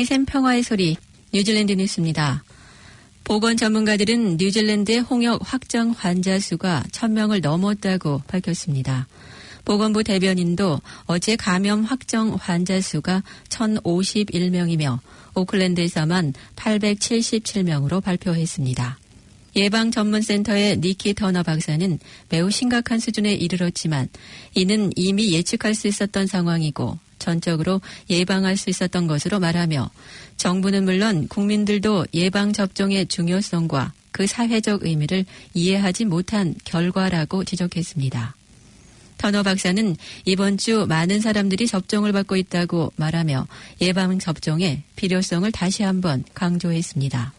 세계샘 평화의 소리 뉴질랜드 뉴스입니다. 보건 전문가들은 뉴질랜드의 홍역 확정 환자 수가 1,000명을 넘었다고 밝혔습니다. 보건부 대변인도 어제 감염 확정 환자 수가 1,051명이며 오클랜드에서만 877명으로 발표했습니다. 예방전문센터의 니키 터너 박사는 매우 심각한 수준에 이르렀지만 이는 이미 예측할 수 있었던 상황이고 전적으로 예방할 수 있었던 것으로 말하며 정부는 물론 국민들도 예방접종의 중요성과 그 사회적 의미를 이해하지 못한 결과라고 지적했습니다. 터너 박사는 이번 주 많은 사람들이 접종을 받고 있다고 말하며 예방접종의 필요성을 다시 한번 강조했습니다.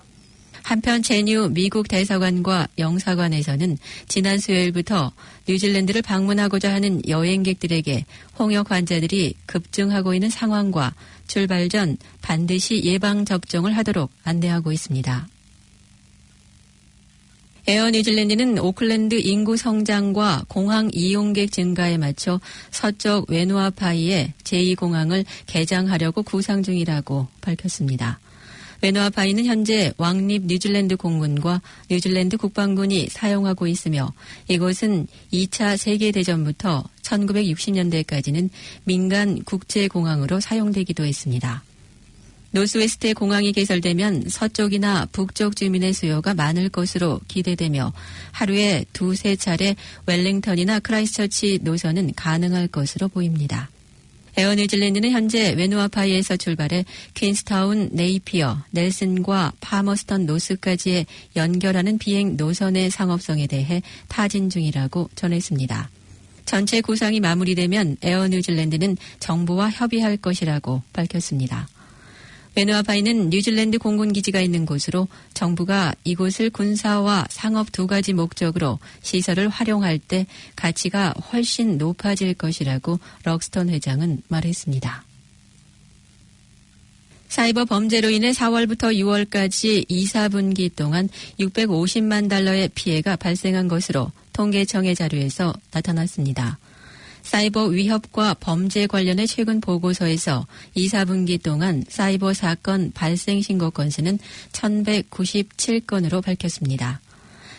한편 제뉴 미국 대사관과 영사관에서는 지난 수요일부터 뉴질랜드를 방문하고자 하는 여행객들에게 홍역 환자들이 급증하고 있는 상황과 출발 전 반드시 예방접종을 하도록 안내하고 있습니다. 에어 뉴질랜드는 오클랜드 인구 성장과 공항 이용객 증가에 맞춰 서쪽 웨누아파이에 제2공항을 개장하려고 구상 중이라고 밝혔습니다. 웨누아파이는 현재 왕립 뉴질랜드 공군과 뉴질랜드 국방군이 사용하고 있으며 이곳은 2차 세계대전부터 1960년대까지는 민간 국제공항으로 사용되기도 했습니다. 노스웨스트의 공항이 개설되면 서쪽이나 북쪽 주민의 수요가 많을 것으로 기대되며 하루에 2-3차례 웰링턴이나 크라이스처치 노선은 가능할 것으로 보입니다. 에어 뉴질랜드는 현재 웨누아파이에서 출발해 퀸스타운, 네이피어, 넬슨과 파머스턴 노스까지의 연결하는 비행 노선의 상업성에 대해 타진 중이라고 전했습니다. 전체 구상이 마무리되면 에어 뉴질랜드는 정부와 협의할 것이라고 밝혔습니다. 웨누아파이는 뉴질랜드 공군기지가 있는 곳으로 정부가 이곳을 군사와 상업 두 가지 목적으로 시설을 활용할 때 가치가 훨씬 높아질 것이라고 럭스턴 회장은 말했습니다. 사이버 범죄로 인해 4월부터 6월까지 2, 4분기 동안 650만 달러의 피해가 발생한 것으로 통계청의 자료에서 나타났습니다. 사이버 위협과 범죄 관련의 최근 보고서에서 2, 4분기 동안 사이버 사건 발생 신고 건수는 1,197건으로 밝혔습니다.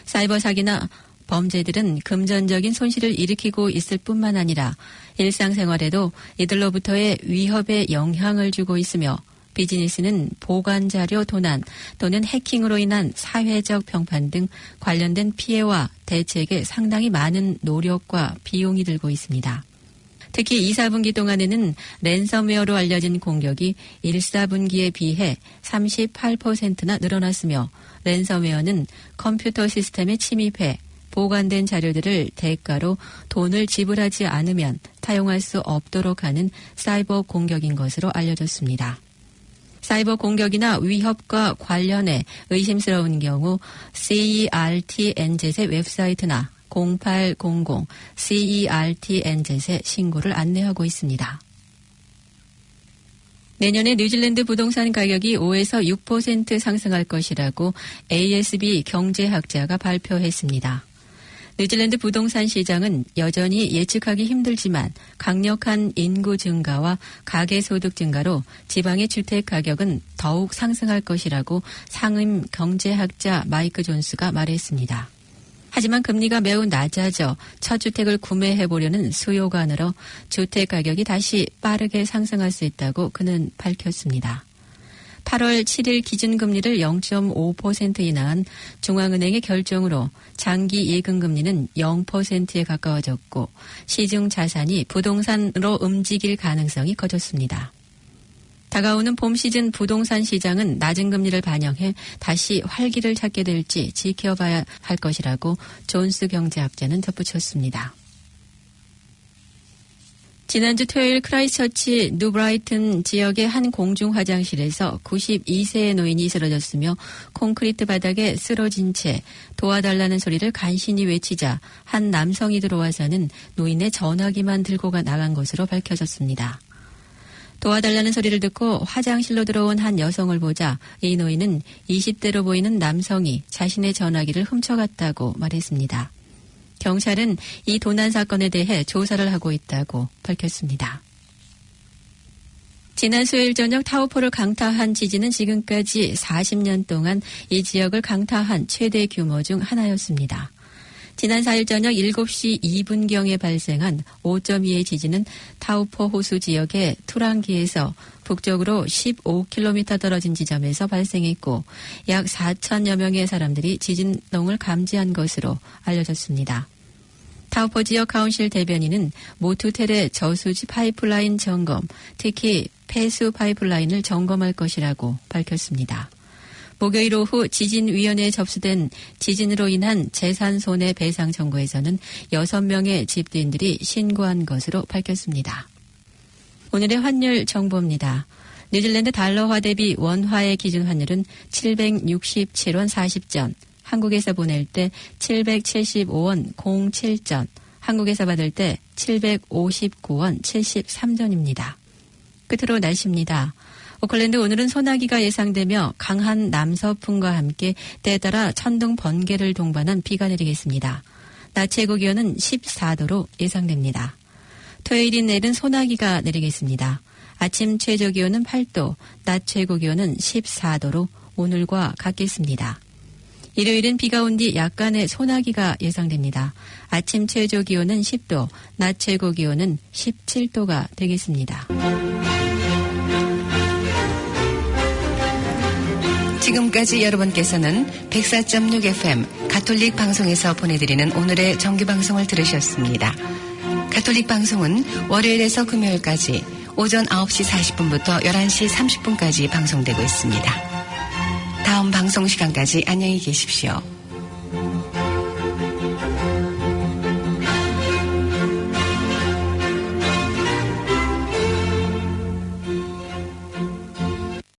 사이버 사기나 범죄들은 금전적인 손실을 일으키고 있을 뿐만 아니라 일상생활에도 이들로부터의 위협에 영향을 주고 있으며 비즈니스는 보관 자료 도난 또는 해킹으로 인한 사회적 평판 등 관련된 피해와 대책에 상당히 많은 노력과 비용이 들고 있습니다. 특히 2, 4분기 동안에는 랜섬웨어로 알려진 공격이 1, 4분기에 비해 38%나 늘어났으며 랜섬웨어는 컴퓨터 시스템에 침입해 보관된 자료들을 대가로 돈을 지불하지 않으면 사용할 수 없도록 하는 사이버 공격인 것으로 알려졌습니다. 사이버 공격이나 위협과 관련해 의심스러운 경우 CERT-NZ의 웹사이트나 0800 CERT-NZ에 신고를 안내하고 있습니다. 내년에 뉴질랜드 부동산 가격이 5에서 6% 상승할 것이라고 ASB 경제학자가 발표했습니다. 뉴질랜드 부동산 시장은 여전히 예측하기 힘들지만 강력한 인구 증가와 가계소득 증가로 지방의 주택 가격은 더욱 상승할 것이라고 상임 경제학자 마이크 존스가 말했습니다. 하지만 금리가 매우 낮아져 첫 주택을 구매해보려는 수요가 늘어 주택 가격이 다시 빠르게 상승할 수 있다고 그는 밝혔습니다. 8월 7일 기준금리를 0.5% 인하한 중앙은행의 결정으로 장기 예금금리는 0%에 가까워졌고 시중 자산이 부동산으로 움직일 가능성이 커졌습니다. 다가오는 봄 시즌 부동산 시장은 낮은 금리를 반영해 다시 활기를 찾게 될지 지켜봐야 할 것이라고 존스 경제학자는 덧붙였습니다. 지난주 토요일 크라이스처치 뉴브라이튼 지역의 한 공중 화장실에서 92세의 노인이 쓰러졌으며 콘크리트 바닥에 쓰러진 채 도와달라는 소리를 간신히 외치자 한 남성이 들어와서는 노인의 전화기만 들고 나간 것으로 밝혀졌습니다. 도와달라는 소리를 듣고 화장실로 들어온 한 여성을 보자 이 노인은 20대로 보이는 남성이 자신의 전화기를 훔쳐갔다고 말했습니다. 경찰은 이 도난 사건에 대해 조사를 하고 있다고 밝혔습니다. 지난 수요일 저녁 타오포를 강타한 지진은 지금까지 40년 동안 이 지역을 강타한 최대 규모 중 하나였습니다. 지난 4일 저녁 7시 2분경에 발생한 5.2의 지진은 타오포 호수 지역의 투랑기에서 북쪽으로 15km 떨어진 지점에서 발생했고 약 4천여 명의 사람들이 지진동을 감지한 것으로 알려졌습니다. 타오포 지역 카운실 대변인은 모투텔의 저수지 파이프라인 점검, 특히 폐수 파이프라인을 점검할 것이라고 밝혔습니다. 목요일 오후 지진위원회에 접수된 지진으로 인한 재산 손해배상 청구에서는 6명의 집주인들이 신고한 것으로 밝혔습니다. 오늘의 환율 정보입니다. 뉴질랜드 달러화 대비 원화의 기준 환율은 767원 40전, 한국에서 보낼 때 775원 07전, 한국에서 받을 때 759원 73전입니다. 끝으로 날씨입니다. 오클랜드 오늘은 소나기가 예상되며 강한 남서풍과 함께 때따라 천둥 번개를 동반한 비가 내리겠습니다. 낮 최고 기온은 14도로 예상됩니다. 토요일인 내일은 소나기가 내리겠습니다. 아침 최저 기온은 8도, 낮 최고 기온은 14도로 오늘과 같겠습니다. 일요일은 비가 온 뒤 약간의 소나기가 예상됩니다. 아침 최저 기온은 10도, 낮 최고 기온은 17도가 되겠습니다. 지금까지 여러분께서는 104.6 FM 가톨릭 방송에서 보내드리는 오늘의 정규방송을 들으셨습니다. 가톨릭 방송은 월요일에서 금요일까지 오전 9시 40분부터 11시 30분까지 방송되고 있습니다. 다음 방송 시간까지 안녕히 계십시오.